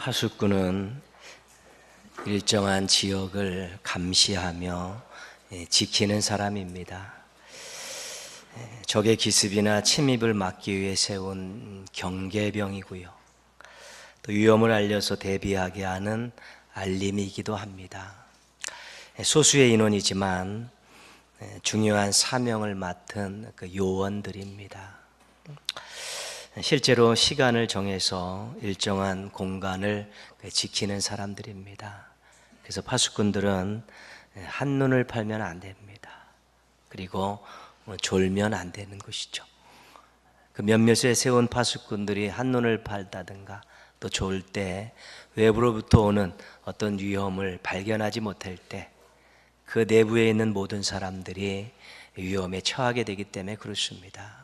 파수꾼은 일정한 지역을 감시하며 지키는 사람입니다. 적의 기습이나 침입을 막기 위해 세운 경계병이고요. 또 위험을 알려서 대비하게 하는 알림이기도 합니다. 소수의 인원이지만 중요한 사명을 맡은 그 요원들입니다. 실제로 시간을 정해서 일정한 공간을 지키는 사람들입니다. 그래서 파수꾼들은 한눈을 팔면 안 됩니다. 그리고 졸면 안 되는 것이죠. 그 몇몇에 세운 파수꾼들이 한눈을 팔다든가 또 졸 때 외부로부터 오는 어떤 위험을 발견하지 못할 때 그 내부에 있는 모든 사람들이 위험에 처하게 되기 때문에 그렇습니다.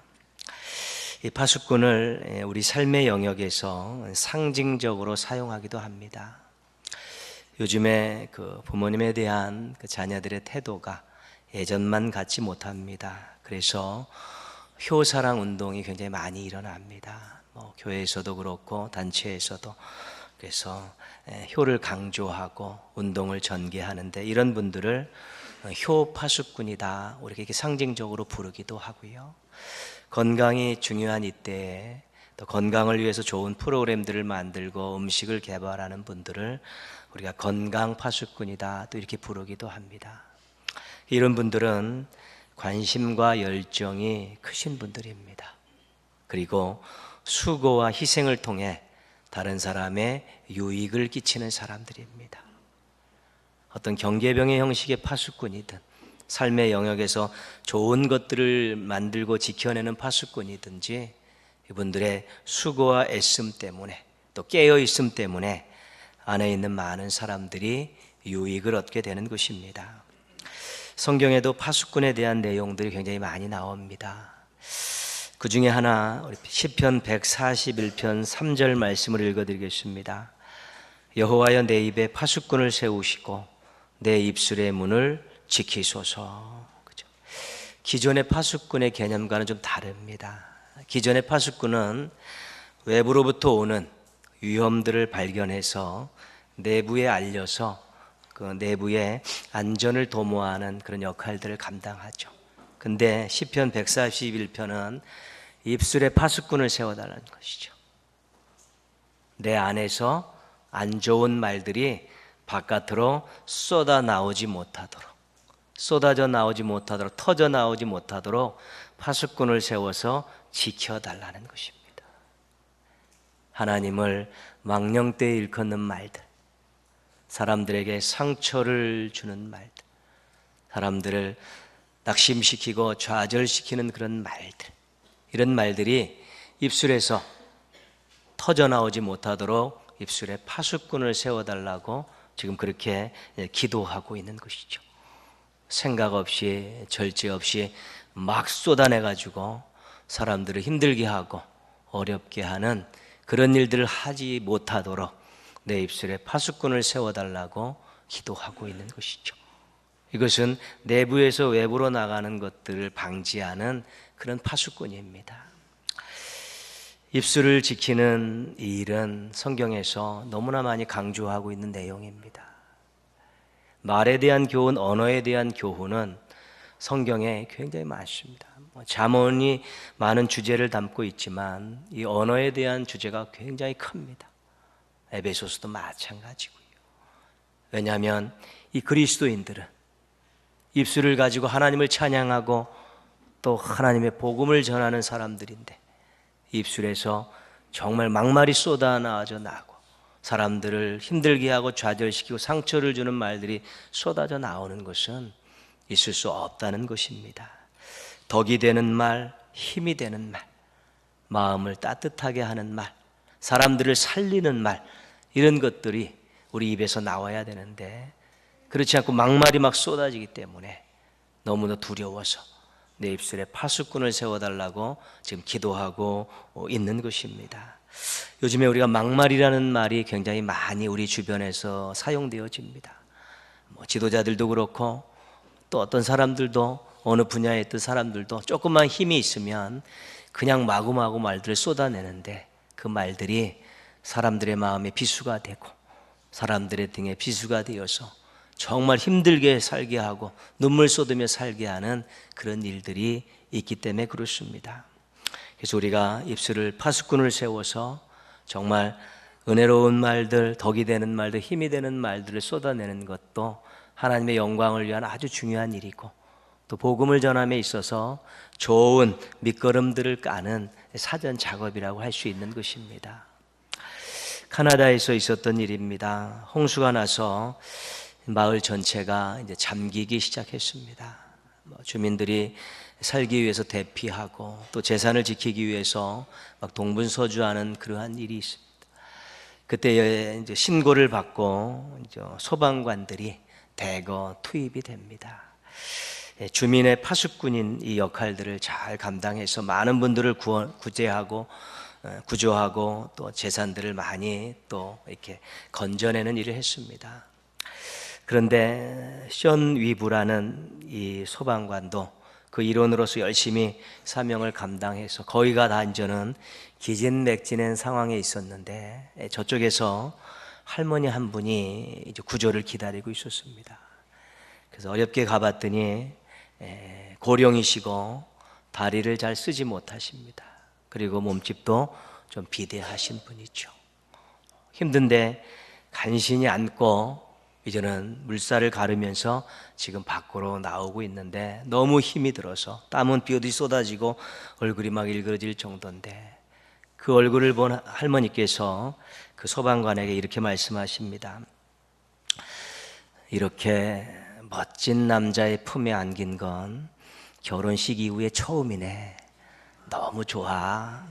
이 파수꾼을 우리 삶의 영역에서 상징적으로 사용하기도 합니다. 요즘에 그 부모님에 대한 그 자녀들의 태도가 예전만 같지 못합니다. 그래서 효사랑 운동이 굉장히 많이 일어납니다. 교회에서도 그렇고 단체에서도. 그래서 효를 강조하고 운동을 전개하는데 이런 분들을 효파수꾼이다 이렇게 상징적으로 부르기도 하고요. 건강이 중요한 이때에 또 건강을 위해서 좋은 프로그램들을 만들고 음식을 개발하는 분들을 우리가 건강파수꾼이다 또 이렇게 부르기도 합니다. 이런 분들은 관심과 열정이 크신 분들입니다. 그리고 수고와 희생을 통해 다른 사람의 유익을 끼치는 사람들입니다. 어떤 경계병의 형식의 파수꾼이든 삶의 영역에서 좋은 것들을 만들고 지켜내는 파수꾼이든지 이분들의 수고와 애씀 때문에 또 깨어있음 때문에 안에 있는 많은 사람들이 유익을 얻게 되는 것입니다. 성경에도 파수꾼에 대한 내용들이 굉장히 많이 나옵니다. 그 중에 하나 우리 시편 141편 3절 말씀을 읽어드리겠습니다. 여호와여 내 입에 파수꾼을 세우시고 내 입술의 문을 지키소서. 그죠? 기존의 파수꾼의 개념과는 좀 다릅니다. 기존의 파수꾼은 외부로부터 오는 위험들을 발견해서 내부에 알려서 그 내부의 안전을 도모하는 그런 역할들을 감당하죠. 근데 시편 141편은 입술에 파수꾼을 세워달라는 것이죠. 내 안에서 안 좋은 말들이 바깥으로 쏟아져 나오지 못하도록 터져 나오지 못하도록 파수꾼을 세워서 지켜달라는 것입니다. 하나님을 망령되이 일컫는 말들, 사람들에게 상처를 주는 말들, 사람들을 낙심시키고 좌절시키는 그런 말들, 이런 말들이 입술에서 터져 나오지 못하도록 입술에 파수꾼을 세워달라고 지금 그렇게 기도하고 있는 것이죠. 생각 없이 절제 없이 막 쏟아내가지고 사람들을 힘들게 하고 어렵게 하는 그런 일들을 하지 못하도록 내 입술에 파수꾼을 세워달라고 기도하고 있는 것이죠. 이것은 내부에서 외부로 나가는 것들을 방지하는 그런 파수꾼입니다. 입술을 지키는 이 일은 성경에서 너무나 많이 강조하고 있는 내용입니다. 말에 대한 교훈, 언어에 대한 교훈은 성경에 굉장히 많습니다. 잠언이 많은 주제를 담고 있지만 이 언어에 대한 주제가 굉장히 큽니다. 에베소서도 마찬가지고요. 왜냐하면 이 그리스도인들은 입술을 가지고 하나님을 찬양하고 또 하나님의 복음을 전하는 사람들인데 입술에서 정말 막말이 쏟아나져 나고 사람들을 힘들게 하고 좌절시키고 상처를 주는 말들이 쏟아져 나오는 것은 있을 수 없다는 것입니다. 덕이 되는 말, 힘이 되는 말, 마음을 따뜻하게 하는 말, 사람들을 살리는 말, 이런 것들이 우리 입에서 나와야 되는데 그렇지 않고 막말이 막 쏟아지기 때문에 너무나 두려워서 내 입술에 파수꾼을 세워달라고 지금 기도하고 있는 것입니다. 요즘에 우리가 막말이라는 말이 굉장히 많이 우리 주변에서 사용되어집니다. 지도자들도 그렇고 또 어떤 사람들도 어느 분야에 있던 사람들도 조금만 힘이 있으면 그냥 마구마구 말들을 쏟아내는데 그 말들이 사람들의 마음에 비수가 되고 사람들의 등에 비수가 되어서 정말 힘들게 살게 하고 눈물 쏟으며 살게 하는 그런 일들이 있기 때문에 그렇습니다. 그래서 우리가 입술을 파수꾼을 세워서 정말 은혜로운 말들, 덕이 되는 말들, 힘이 되는 말들을 쏟아내는 것도 하나님의 영광을 위한 아주 중요한 일이고, 또 복음을 전함에 있어서 좋은 밑거름들을 까는 사전 작업이라고 할 수 있는 것입니다. 카나다에서 있었던 일입니다. 홍수가 나서 마을 전체가 이제 잠기기 시작했습니다. 주민들이 살기 위해서 대피하고 또 재산을 지키기 위해서 막 동분서주하는 그러한 일이 있습니다. 그때 이제 신고를 받고 이제 소방관들이 대거 투입이 됩니다. 주민의 파수꾼인 이 역할들을 잘 감당해서 많은 분들을 구제하고 구조하고 또 재산들을 많이 또 이렇게 건져내는 일을 했습니다. 그런데 션 위브라는 이 소방관도 그 일원으로서 열심히 사명을 감당해서 거의가 다 이제는 기진맥진한 상황에 있었는데 저쪽에서 할머니 한 분이 이제 구조를 기다리고 있었습니다. 그래서 어렵게 가봤더니 고령이시고 다리를 잘 쓰지 못하십니다. 그리고 몸집도 좀 비대하신 분이죠. 힘든데 간신히 앉고 이제는 물살을 가르면서 지금 밖으로 나오고 있는데 너무 힘이 들어서 땀은 삐어디 쏟아지고 얼굴이 막 일그러질 정도인데, 그 얼굴을 본 할머니께서 그 소방관에게 이렇게 말씀하십니다. 이렇게 멋진 남자의 품에 안긴 건 결혼식 이후에 처음이네. 너무 좋아.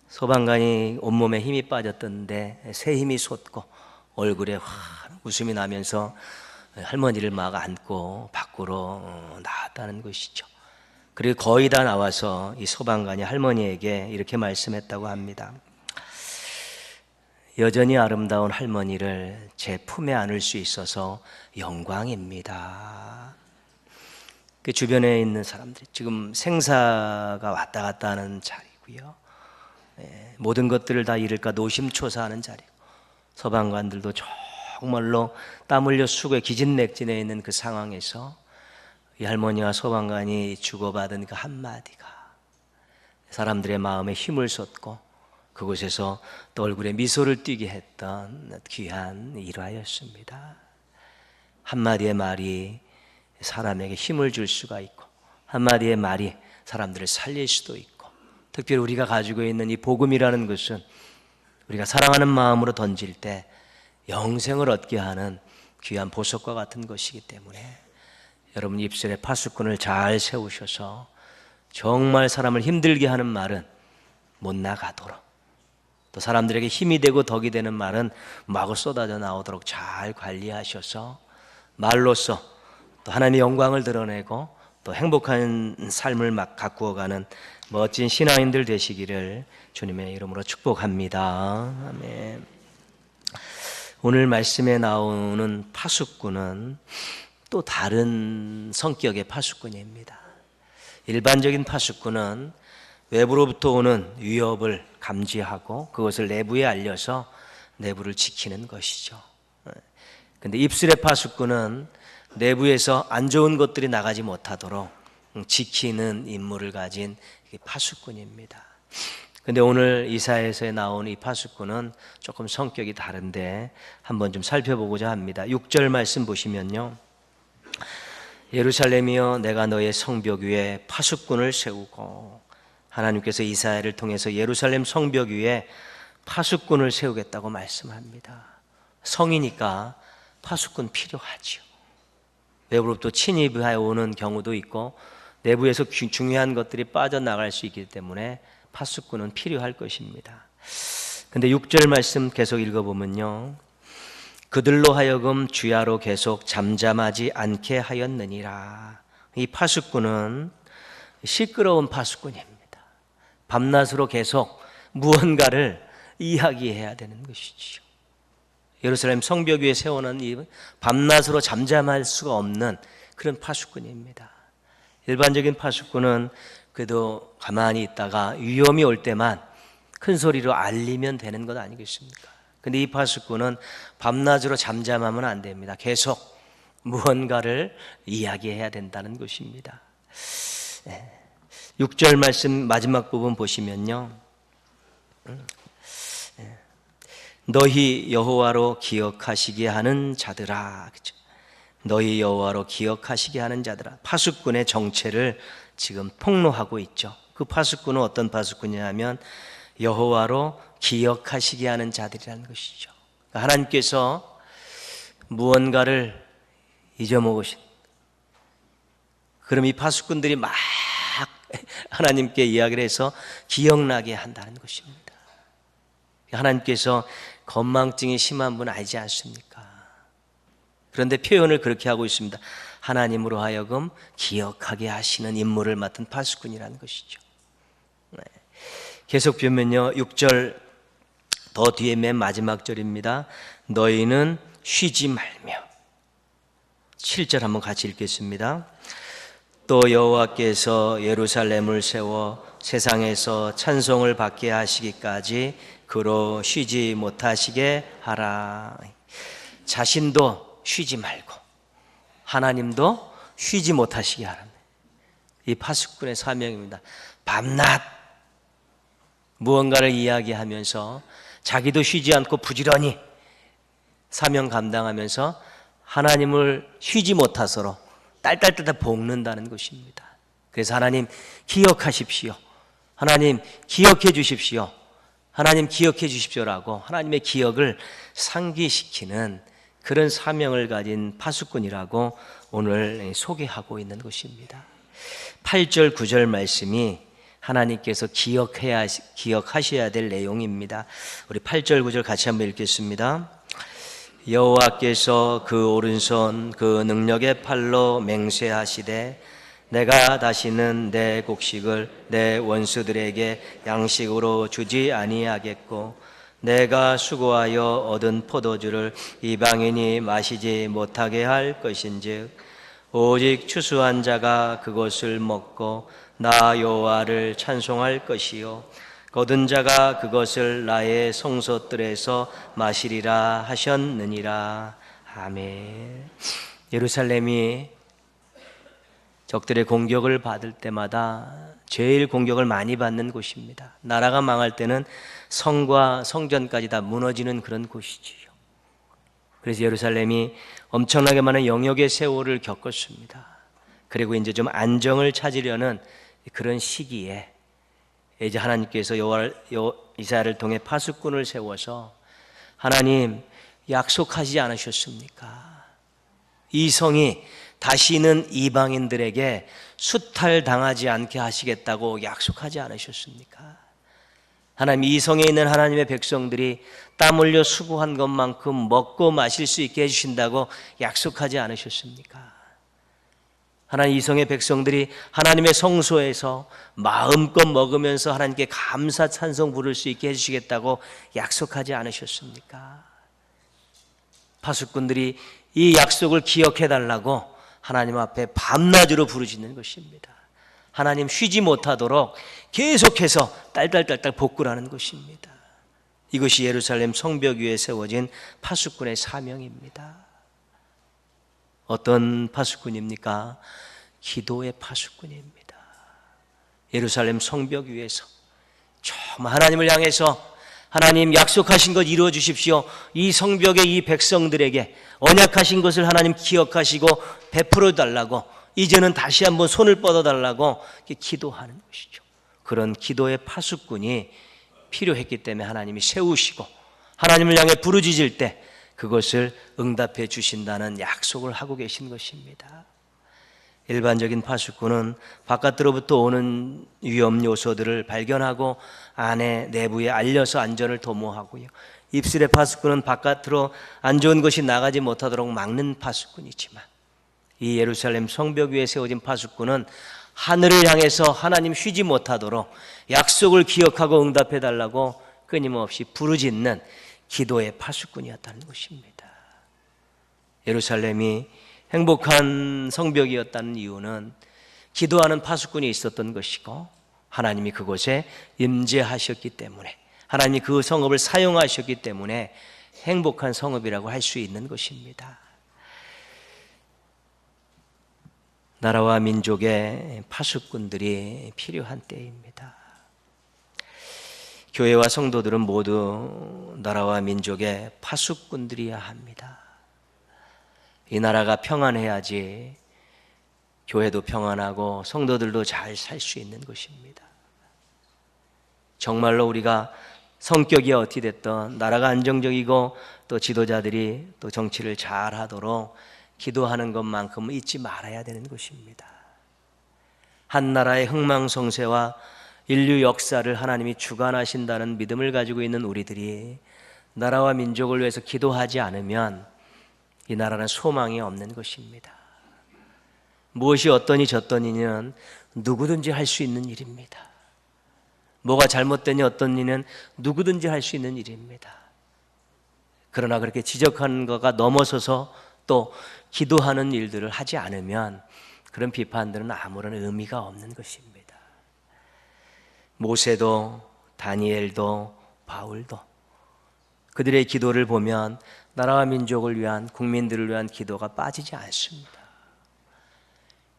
소방관이 온몸에 힘이 빠졌던데 새 힘이 솟고 얼굴에 확 웃음이 나면서 할머니를 막 안고 밖으로 나왔다는 것이죠. 그리고 거의 다 나와서 이 소방관이 할머니에게 이렇게 말씀했다고 합니다. 여전히 아름다운 할머니를 제 품에 안을 수 있어서 영광입니다. 그 주변에 있는 사람들이 지금 생사가 왔다 갔다 하는 자리고요. 모든 것들을 다 잃을까 노심초사하는 자리고, 소방관들도 정말로 땀 흘려 수고에 기진맥진해 있는 그 상황에서 이 할머니와 소방관이 주고받은 그 한마디가 사람들의 마음에 힘을 쏟고 그곳에서 또 얼굴에 미소를 띠게 했던 귀한 일화였습니다. 한마디의 말이 사람에게 힘을 줄 수가 있고, 한마디의 말이 사람들을 살릴 수도 있고, 특별히 우리가 가지고 있는 이 복음이라는 것은 우리가 사랑하는 마음으로 던질 때 영생을 얻게 하는 귀한 보석과 같은 것이기 때문에 여러분 입술에 파수꾼을 잘 세우셔서 정말 사람을 힘들게 하는 말은 못 나가도록, 또 사람들에게 힘이 되고 덕이 되는 말은 마구 쏟아져 나오도록 잘 관리하셔서 말로써 또 하나님의 영광을 드러내고 또 행복한 삶을 막 가꾸어가는 멋진 신앙인들 되시기를 주님의 이름으로 축복합니다. 아멘. 오늘 말씀에 나오는 파수꾼은 또 다른 성격의 파수꾼입니다. 일반적인 파수꾼은 외부로부터 오는 위협을 감지하고 그것을 내부에 알려서 내부를 지키는 것이죠. 근데 입술의 파수꾼은 내부에서 안 좋은 것들이 나가지 못하도록 지키는 임무를 가진 파수꾼입니다. 근데 오늘 이사야서에 나온 이 파수꾼은 조금 성격이 다른데 한번 좀 살펴보고자 합니다. 6절 말씀 보시면요, 예루살렘이여 내가 너의 성벽 위에 파수꾼을 세우고, 하나님께서 이사야를 통해서 예루살렘 성벽 위에 파수꾼을 세우겠다고 말씀합니다. 성이니까 파수꾼 필요하죠. 외부로부터 침입해 오는 경우도 있고 내부에서 중요한 것들이 빠져나갈 수 있기 때문에 파수꾼은 필요할 것입니다. 근데 6절 말씀 계속 읽어보면요, 그들로 하여금 주야로 계속 잠잠하지 않게 하였느니라. 이 파수꾼은 시끄러운 파수꾼입니다. 밤낮으로 계속 무언가를 이야기해야 되는 것이죠. 예루살렘 성벽 위에 세우는 이 밤낮으로 잠잠할 수가 없는 그런 파수꾼입니다. 일반적인 파수꾼은 그래도 가만히 있다가 위험이 올 때만 큰 소리로 알리면 되는 것 아니겠습니까? 근데 이 파수꾼은 밤낮으로 잠잠하면 안 됩니다. 계속 무언가를 이야기해야 된다는 것입니다. 6절 말씀 마지막 부분 보시면요, 너희 여호와로 기억하시게 하는 자들아, 그렇죠? 너희 여호와로 기억하시게 하는 자들아. 파수꾼의 정체를 지금 폭로하고 있죠. 그 파수꾼은 어떤 파수꾼이냐면 여호와로 기억하시게 하는 자들이라는 것이죠. 하나님께서 무언가를 잊어먹으신, 그럼 이 파수꾼들이 막 하나님께 이야기를 해서 기억나게 한다는 것입니다. 하나님께서 건망증이 심한 분 알지 않습니까? 그런데 표현을 그렇게 하고 있습니다. 하나님으로 하여금 기억하게 하시는 임무를 맡은 파수꾼이라는 것이죠. 계속 보면요, 6절 더 뒤에 맨 마지막 절입니다. 너희는 쉬지 말며. 7절 한번 같이 읽겠습니다. 또 여호와께서 예루살렘을 세워 세상에서 찬송을 받게 하시기까지 그로 쉬지 못하시게 하라. 자신도 쉬지 말고 하나님도 쉬지 못하시게 하라. 이 파수꾼의 사명입니다. 밤낮 무언가를 이야기하면서 자기도 쉬지 않고 부지런히 사명 감당하면서 하나님을 쉬지 못하서로 딸딸딸 볶는다는 것입니다. 그래서 하나님 기억하십시오. 하나님 기억해 주십시오. 하나님 기억해 주십시오라고 하나님의 기억을 상기시키는 그런 사명을 가진 파수꾼이라고 오늘 소개하고 있는 것입니다. 8절 9절 말씀이 하나님께서 기억하셔야 될 내용입니다. 우리 8절 9절 같이 한번 읽겠습니다. 여호와께서 그 오른손 그 능력의 팔로 맹세하시되 내가 다시는 내 곡식을 내 원수들에게 양식으로 주지 아니하겠고 내가 수고하여 얻은 포도주를 이방인이 마시지 못하게 할 것인즉 오직 추수한 자가 그것을 먹고 나 여호와를 찬송할 것이요 거둔 자가 그것을 나의 성소들에서 마시리라 하셨느니라. 아멘. 예루살렘이 적들의 공격을 받을 때마다 제일 공격을 많이 받는 곳입니다. 나라가 망할 때는 성과 성전까지 다 무너지는 그런 곳이지요. 그래서 예루살렘이 엄청나게 많은 영역의 세월을 겪었습니다. 그리고 이제 좀 안정을 찾으려는 그런 시기에 이제 하나님께서 이사야를 통해 파수꾼을 세워서 하나님 약속하지 않으셨습니까? 이 성이 다시는 이방인들에게 수탈당하지 않게 하시겠다고 약속하지 않으셨습니까? 하나님, 이 성에 있는 하나님의 백성들이 땀 흘려 수고한 것만큼 먹고 마실 수 있게 해주신다고 약속하지 않으셨습니까? 하나님, 이 성의 백성들이 하나님의 성소에서 마음껏 먹으면서 하나님께 감사 찬송 부를 수 있게 해주시겠다고 약속하지 않으셨습니까? 파수꾼들이 이 약속을 기억해달라고 하나님 앞에 밤낮으로 부르짖는 것입니다. 하나님 쉬지 못하도록 계속해서 딸딸딸딸 복구라는 것입니다. 이것이 예루살렘 성벽 위에 세워진 파수꾼의 사명입니다. 어떤 파수꾼입니까? 기도의 파수꾼입니다. 예루살렘 성벽 위에서 정말 하나님을 향해서 하나님 약속하신 것 이루어 주십시오. 이 성벽의 이 백성들에게 언약하신 것을 하나님 기억하시고 베풀어 달라고, 이제는 다시 한번 손을 뻗어 달라고 기도하는 것이죠. 그런 기도의 파수꾼이 필요했기 때문에 하나님이 세우시고 하나님을 향해 부르짖을 때 그것을 응답해 주신다는 약속을 하고 계신 것입니다. 일반적인 파수꾼은 바깥으로부터 오는 위험 요소들을 발견하고 안에 내부에 알려서 안전을 도모하고요. 입술의 파수꾼은 바깥으로 안 좋은 것이 나가지 못하도록 막는 파수꾼이지만 이 예루살렘 성벽 위에 세워진 파수꾼은 하늘을 향해서 하나님 쉬지 못하도록 약속을 기억하고 응답해 달라고 끊임없이 부르짖는 기도의 파수꾼이었다는 것입니다. 예루살렘이 행복한 성벽이었다는 이유는 기도하는 파수꾼이 있었던 것이고 하나님이 그곳에 임재하셨기 때문에 하나님이 그 성읍을 사용하셨기 때문에 행복한 성읍이라고 할 수 있는 것입니다. 나라와 민족의 파수꾼들이 필요한 때입니다. 교회와 성도들은 모두 나라와 민족의 파수꾼들이어야 합니다. 이 나라가 평안해야지 교회도 평안하고 성도들도 잘 살 수 있는 것입니다. 정말로 우리가 성격이 어찌 됐든 나라가 안정적이고 또 지도자들이 또 정치를 잘 하도록 기도하는 것만큼은 잊지 말아야 되는 것입니다. 한 나라의 흥망성쇠와 인류 역사를 하나님이 주관하신다는 믿음을 가지고 있는 우리들이 나라와 민족을 위해서 기도하지 않으면 이 나라는 소망이 없는 것입니다. 무엇이 어떠니 저떠니는 누구든지 할 수 있는 일입니다. 뭐가 잘못되니 어떠니는 누구든지 할 수 있는 일입니다. 그러나 그렇게 지적하는 것과 넘어서서 또 기도하는 일들을 하지 않으면 그런 비판들은 아무런 의미가 없는 것입니다. 모세도 다니엘도 바울도 그들의 기도를 보면 나라와 민족을 위한, 국민들을 위한 기도가 빠지지 않습니다.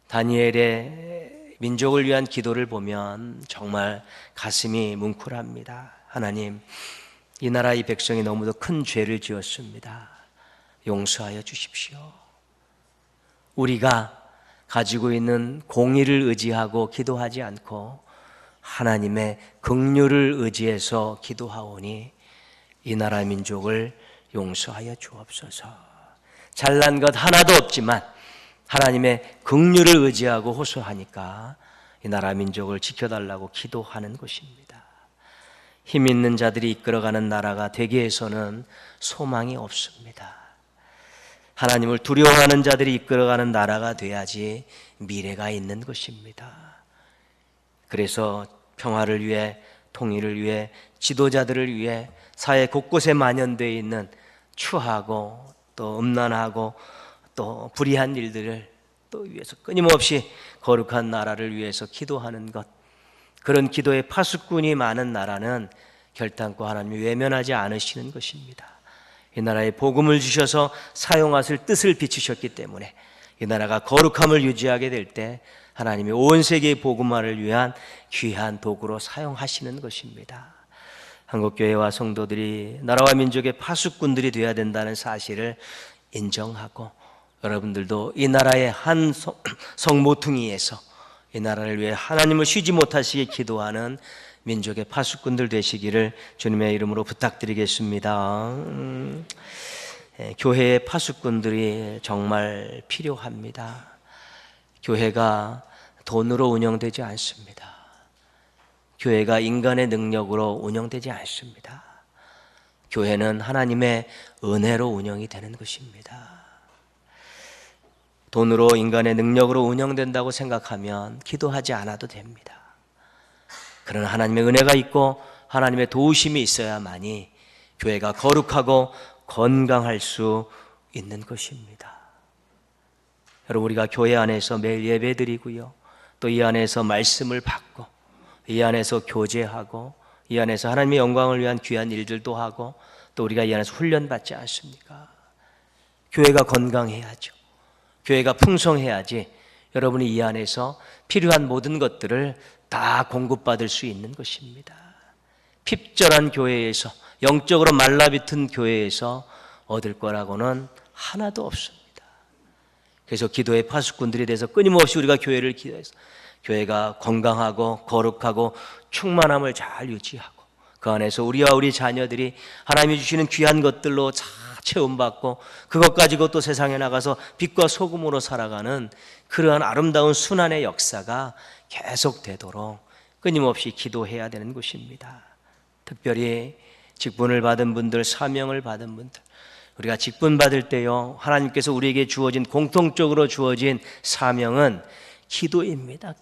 다니엘의 민족을 위한 기도를 보면 정말 가슴이 뭉클합니다. 하나님, 이 나라 이 백성이 너무도 큰 죄를 지었습니다. 용서하여 주십시오. 우리가 가지고 있는 공의를 의지하고 기도하지 않고 하나님의 긍휼을 의지해서 기도하오니 이 나라 민족을 용서하여 주옵소서. 잘난 것 하나도 없지만 하나님의 긍휼을 의지하고 호소하니까 이 나라 민족을 지켜달라고 기도하는 것입니다. 힘 있는 자들이 이끌어가는 나라가 되게 해서는 소망이 없습니다. 하나님을 두려워하는 자들이 이끌어가는 나라가 돼야지 미래가 있는 것입니다. 그래서 평화를 위해, 통일을 위해, 지도자들을 위해 사회 곳곳에 만연되어 있는 추하고 또 음란하고 또 불의한 일들을 또 위해서 끊임없이 거룩한 나라를 위해서 기도하는 것, 그런 기도의 파수꾼이 많은 나라는 결단코 하나님이 외면하지 않으시는 것입니다. 이 나라에 복음을 주셔서 사용하실 뜻을 비추셨기 때문에 이 나라가 거룩함을 유지하게 될 때 하나님이 온 세계의 복음화를 위한 귀한 도구로 사용하시는 것입니다. 한국교회와 성도들이 나라와 민족의 파수꾼들이 되어야 된다는 사실을 인정하고 여러분들도 이 나라의 한 성모퉁이에서 이 나라를 위해 하나님을 쉬지 못하시게 기도하는 민족의 파수꾼들 되시기를 주님의 이름으로 부탁드리겠습니다. 교회의 파수꾼들이 정말 필요합니다. 교회가 돈으로 운영되지 않습니다. 교회가 인간의 능력으로 운영되지 않습니다. 교회는 하나님의 은혜로 운영이 되는 것입니다. 돈으로, 인간의 능력으로 운영된다고 생각하면 기도하지 않아도 됩니다. 그러나 하나님의 은혜가 있고 하나님의 도우심이 있어야만이 교회가 거룩하고 건강할 수 있는 것입니다. 여러분, 우리가 교회 안에서 매일 예배드리고요, 또 이 안에서 말씀을 받고 이 안에서 교제하고 이 안에서 하나님의 영광을 위한 귀한 일들도 하고 또 우리가 이 안에서 훈련받지 않습니까? 교회가 건강해야죠. 교회가 풍성해야지 여러분이 이 안에서 필요한 모든 것들을 다 공급받을 수 있는 것입니다. 핍절한 교회에서, 영적으로 말라비튼 교회에서 얻을 거라고는 하나도 없습니다. 그래서 기도의 파수꾼들이 돼서 끊임없이 우리가 교회를 기도해서 교회가 건강하고 거룩하고 충만함을 잘 유지하고 그 안에서 우리와 우리 자녀들이 하나님이 주시는 귀한 것들로 잘 체험받고 그것 가지고 또 세상에 나가서 빛과 소금으로 살아가는 그러한 아름다운 순환의 역사가 계속되도록 끊임없이 기도해야 되는 것입니다. 특별히 직분을 받은 분들, 사명을 받은 분들, 우리가 직분 받을 때요, 하나님께서 우리에게 주어진, 공통적으로 주어진 사명은 기도입니다.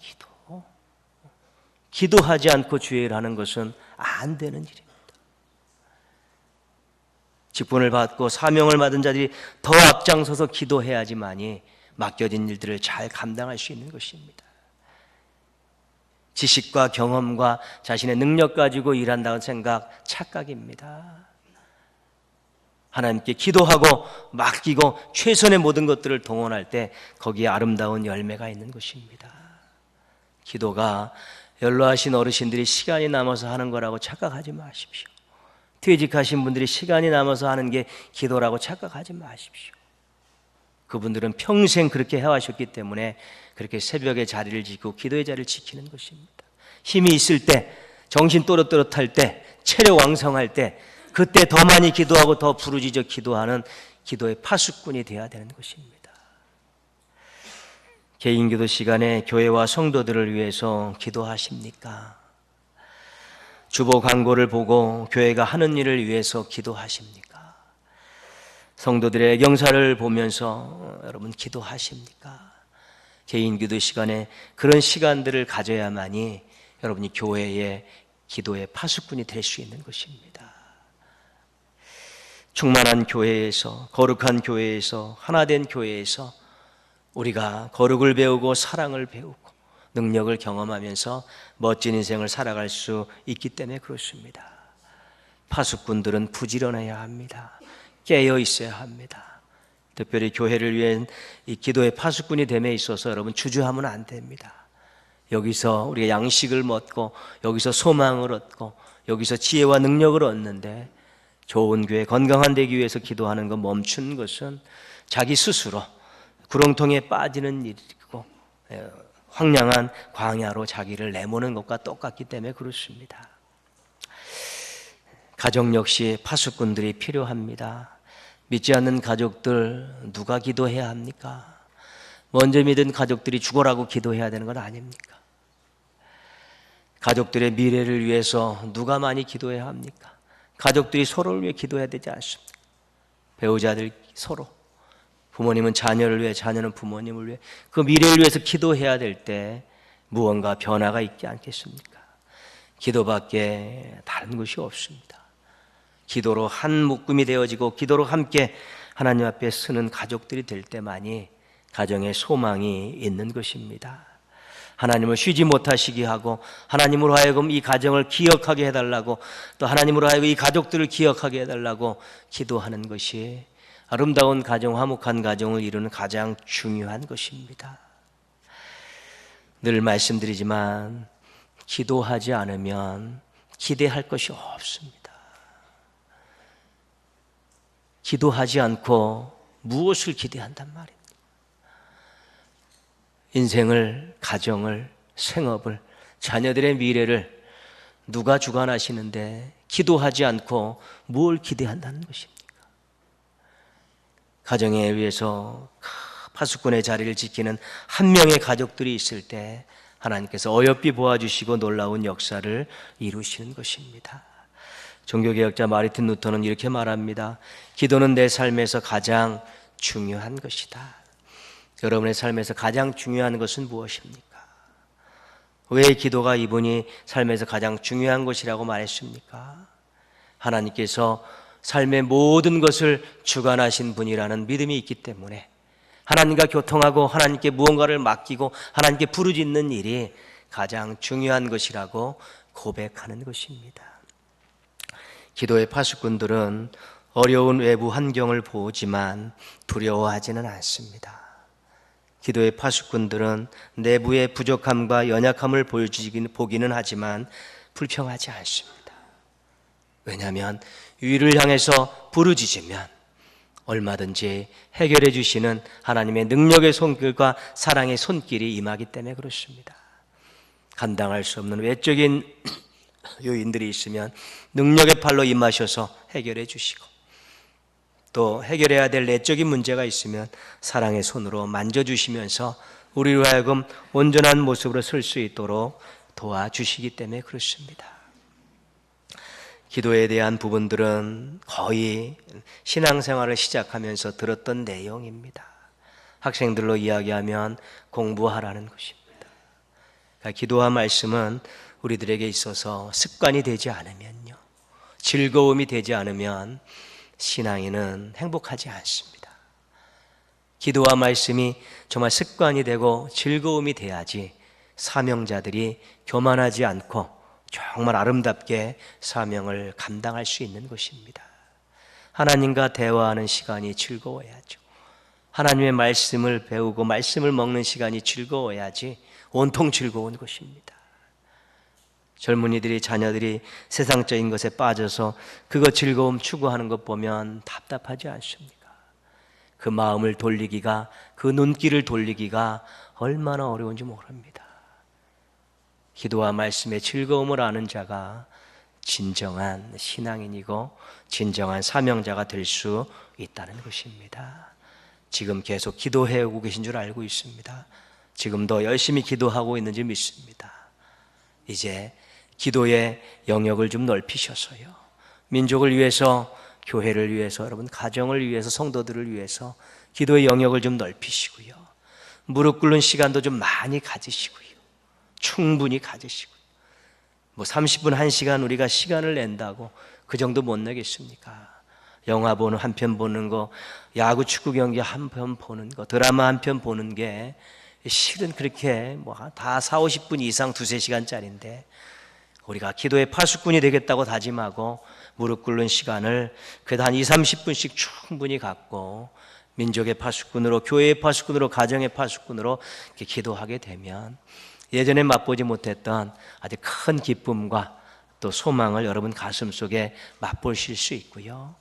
기도하지 않고 주의를 하는 것은 안 되는 일입니다. 직분을 받고 사명을 받은 자들이 더 앞장서서 기도해야지만이 맡겨진 일들을 잘 감당할 수 있는 것입니다. 지식과 경험과 자신의 능력 가지고 일한다는 생각 착각입니다. 하나님께 기도하고 맡기고 최선의 모든 것들을 동원할 때 거기에 아름다운 열매가 있는 것입니다. 기도가 연로하신 어르신들이 시간이 남아서 하는 거라고 착각하지 마십시오. 퇴직하신 분들이 시간이 남아서 하는 게 기도라고 착각하지 마십시오. 그분들은 평생 그렇게 해왔셨기 때문에 그렇게 새벽에 자리를 지키고 기도의 자리를 지키는 것입니다. 힘이 있을 때, 정신 또렷또렷할 때, 체력 왕성할 때, 그때 더 많이 기도하고 더 부르짖어 기도하는 기도의 파수꾼이 되어야 되는 것입니다. 개인 기도 시간에 교회와 성도들을 위해서 기도하십니까? 주보 광고를 보고 교회가 하는 일을 위해서 기도하십니까? 성도들의 애경사를 보면서 여러분 기도하십니까? 개인 기도 시간에 그런 시간들을 가져야만이 여러분이 교회의 기도의 파수꾼이 될 수 있는 것입니다. 충만한 교회에서, 거룩한 교회에서, 하나된 교회에서 우리가 거룩을 배우고 사랑을 배우고 능력을 경험하면서 멋진 인생을 살아갈 수 있기 때문에 그렇습니다. 파수꾼들은 부지런해야 합니다. 깨어 있어야 합니다. 특별히 교회를 위한 이 기도의 파수꾼이 됨에 있어서 여러분 주저하면 안 됩니다. 여기서 우리가 양식을 먹고 여기서 소망을 얻고 여기서 지혜와 능력을 얻는데 좋은 교회, 건강한 되기 위해서 기도하는 것 멈춘 것은 자기 스스로 구렁텅이에 빠지는 일이고 황량한 광야로 자기를 내모는 것과 똑같기 때문에 그렇습니다. 가정 역시 파수꾼들이 필요합니다. 믿지 않는 가족들 누가 기도해야 합니까? 먼저 믿은 가족들이 죽어라고 기도해야 되는 건 아닙니까? 가족들의 미래를 위해서 누가 많이 기도해야 합니까? 가족들이 서로를 위해 기도해야 되지 않습니까? 배우자들 서로, 부모님은 자녀를 위해, 자녀는 부모님을 위해 그 미래를 위해서 기도해야 될 때 무언가 변화가 있지 않겠습니까? 기도밖에 다른 것이 없습니다. 기도로 한 묶음이 되어지고 기도로 함께 하나님 앞에 서는 가족들이 될 때만이 가정에 소망이 있는 것입니다. 하나님을 쉬지 못하시게 하고 하나님으로 하여금 이 가정을 기억하게 해달라고 또 하나님으로 하여금 이 가족들을 기억하게 해달라고 기도하는 것이 아름다운 가정, 화목한 가정을 이루는 가장 중요한 것입니다. 늘 말씀드리지만 기도하지 않으면 기대할 것이 없습니다. 기도하지 않고 무엇을 기대한단 말입니다. 인생을, 가정을, 생업을, 자녀들의 미래를 누가 주관하시는데 기도하지 않고 뭘 기대한다는 것입니까? 가정에 의해서 파수꾼의 자리를 지키는 한 명의 가족들이 있을 때 하나님께서 어여삐 보아주시고 놀라운 역사를 이루시는 것입니다. 종교개혁자 마르틴 루터는 이렇게 말합니다. 기도는 내 삶에서 가장 중요한 것이다. 여러분의 삶에서 가장 중요한 것은 무엇입니까? 왜 기도가 이분이 삶에서 가장 중요한 것이라고 말했습니까? 하나님께서 삶의 모든 것을 주관하신 분이라는 믿음이 있기 때문에 하나님과 교통하고 하나님께 무언가를 맡기고 하나님께 부르짖는 일이 가장 중요한 것이라고 고백하는 것입니다. 기도의 파수꾼들은 어려운 외부 환경을 보지만 두려워하지는 않습니다. 기도의 파수꾼들은 내부의 부족함과 연약함을 보기는 하지만 불평하지 않습니다. 왜냐하면 위를 향해서 부르짖으면 얼마든지 해결해 주시는 하나님의 능력의 손길과 사랑의 손길이 임하기 때문에 그렇습니다. 감당할 수 없는 외적인 요인들이 있으면 능력의 팔로 임하셔서 해결해 주시고 또 해결해야 될 내적인 문제가 있으면 사랑의 손으로 만져주시면서 우리로 하여금 온전한 모습으로 설 수 있도록 도와주시기 때문에 그렇습니다. 기도에 대한 부분들은 거의 신앙생활을 시작하면서 들었던 내용입니다. 학생들로 이야기하면 공부하라는 것입니다. 그러니까 기도와 말씀은 우리들에게 있어서 습관이 되지 않으면요, 즐거움이 되지 않으면 신앙인은 행복하지 않습니다. 기도와 말씀이 정말 습관이 되고 즐거움이 돼야지 사명자들이 교만하지 않고 정말 아름답게 사명을 감당할 수 있는 것입니다. 하나님과 대화하는 시간이 즐거워야죠. 하나님의 말씀을 배우고 말씀을 먹는 시간이 즐거워야지 온통 즐거운 것입니다. 젊은이들이, 자녀들이 세상적인 것에 빠져서 그거 즐거움 추구하는 것 보면 답답하지 않습니까? 그 마음을 돌리기가, 그 눈길을 돌리기가 얼마나 어려운지 모릅니다. 기도와 말씀의 즐거움을 아는 자가 진정한 신앙인이고 진정한 사명자가 될 수 있다는 것입니다. 지금 계속 기도해 오고 계신 줄 알고 있습니다. 지금도 열심히 기도하고 있는지 믿습니다. 이제 기도의 영역을 좀 넓히셔서요, 민족을 위해서, 교회를 위해서, 여러분 가정을 위해서, 성도들을 위해서 기도의 영역을 좀 넓히시고요, 무릎 꿇는 시간도 좀 많이 가지시고요, 충분히 가지시고요. 뭐 30분 1시간 우리가 시간을 낸다고 그 정도 못 내겠습니까? 영화 보는 한 편 보는 거, 야구 축구 경기 한 편 보는 거, 드라마 한 편 보는 게 실은 그렇게 뭐 다 4, 50분 이상 2-3시간짜리인데 우리가 기도의 파수꾼이 되겠다고 다짐하고 무릎 꿇는 시간을 그래도 한 2-30분씩 충분히 갖고 민족의 파수꾼으로, 교회의 파수꾼으로, 가정의 파수꾼으로 이렇게 기도하게 되면 예전에 맛보지 못했던 아주 큰 기쁨과 또 소망을 여러분 가슴속에 맛보실 수 있고요,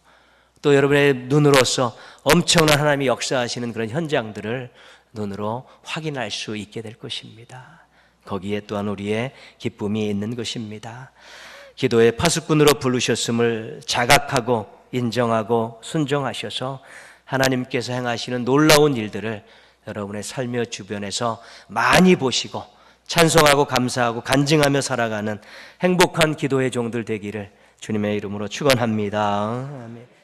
또 여러분의 눈으로서 엄청난 하나님이 역사하시는 그런 현장들을 눈으로 확인할 수 있게 될 것입니다. 거기에 또한 우리의 기쁨이 있는 것입니다. 기도의 파수꾼으로 부르셨음을 자각하고 인정하고 순종하셔서 하나님께서 행하시는 놀라운 일들을 여러분의 삶의 주변에서 많이 보시고 찬송하고 감사하고 간증하며 살아가는 행복한 기도의 종들 되기를 주님의 이름으로 축원합니다. 아멘.